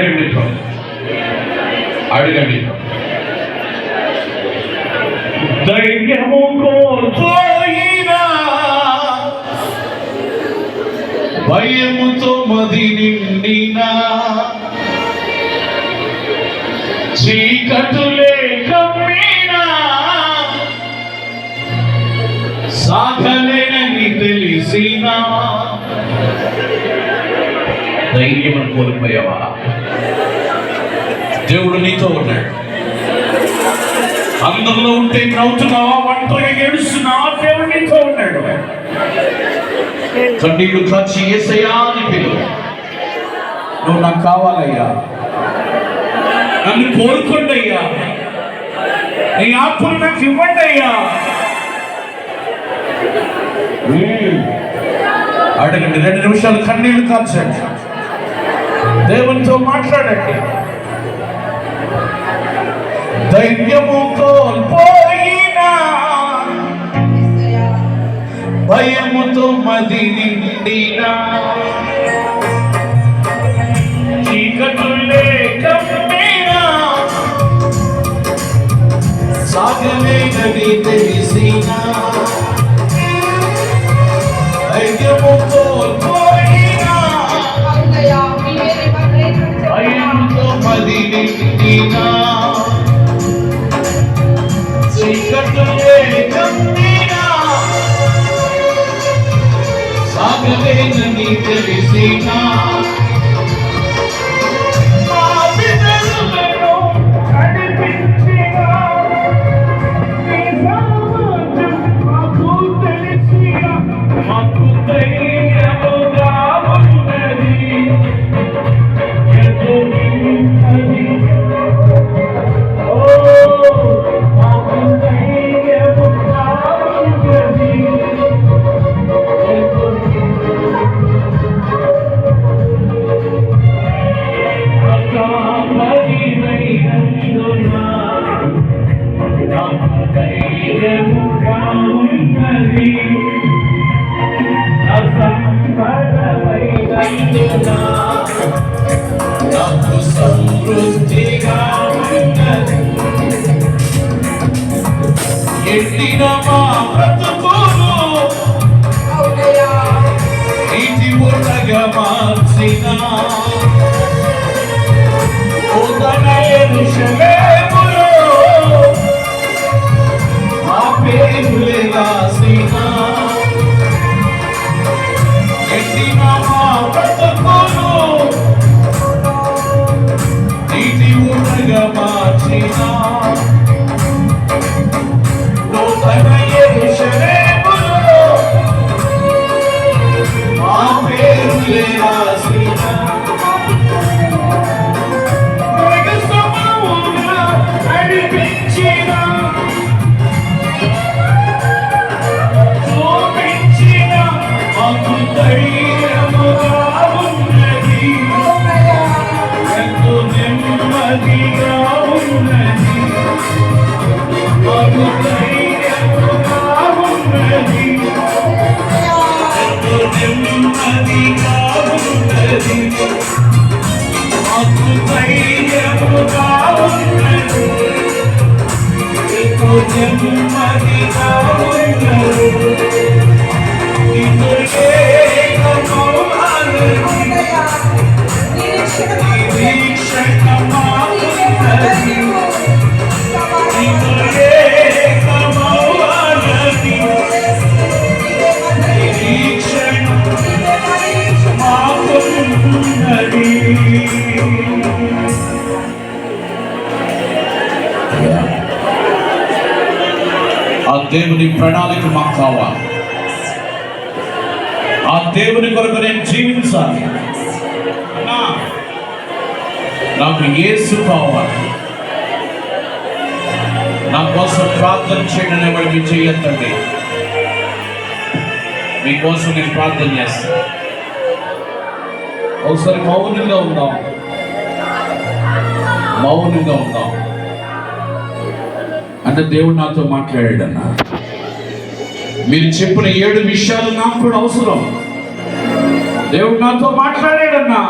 అడగండి, అడగండి. ధైర్యము కోల్పోయినా, భయముతో మది నిండినా, చీకటులే కమ్మినా, సాగలేనని తెలిసినా, ధైర్యం కోల్పోయావా? దేవుడు నీతో ఉన్నాడు. అందులో ఉంటే నవ్వుతున్నావా, ఒంటరిగా ఏడుస్తున్నావా? దేవుడు నీతో ఉన్నాడు. కన్నీళ్లు కాచి యేసయ్యా అని పిలువు. నువ్వు నాకు కావాలయ్యా, నన్ను కోరుకోండి అయ్యా, నీ ఆత్మను నాకు ఇవ్వండి అయ్యా. అడగండి, 2 నిమిషాలు కన్నీళ్లు కాల్చండి, దేవునితో మాట్లాడండి. ధైర్యము కోల్పోయినా, భయముతో మది నిండినా, చీకటులే కమ్మినా, సాగలేనని తెలిసినా, ధైర్యము కోల్పోయినా, భయముతో మది నిండినా, చీకటులే కమ్మినా, సాగలేనని తెలిసినా, నాకు సమృద్ధిగా ఉన్నది. ఎండిన మా బ్రతుకును నీటి ఊటగా మార్చిన నూతన యెరూషలేములో మా పేరులే రాసిన. ఎండిన మా బ్రతుకును నీటి ఊటగా మార్చిన నూతన యెరూషలేములో మా పేరులే రాసిన. ఆ దేవుని ప్రణాళిక మాకు కావాలి. ఆ దేవుని కొరకు నేను జీవించాలి. నాకు యేసు కావాలి. నా కోసం ప్రార్థన చేయడం ఎవరు మీరు చేయొద్దండి. మీకోసం నేను ప్రార్థన చేస్తాను. ఒకసారి మౌనంగా ఉందాం, మౌనంగా ఉందాం. అంటే దేవుడు నాతో మాట్లాడాడన్నా. మీరు చెప్పిన 7 విషయాలు నాకు కూడా అవసరం. దేవుడు నాతో మాట్లాడాడన్నా.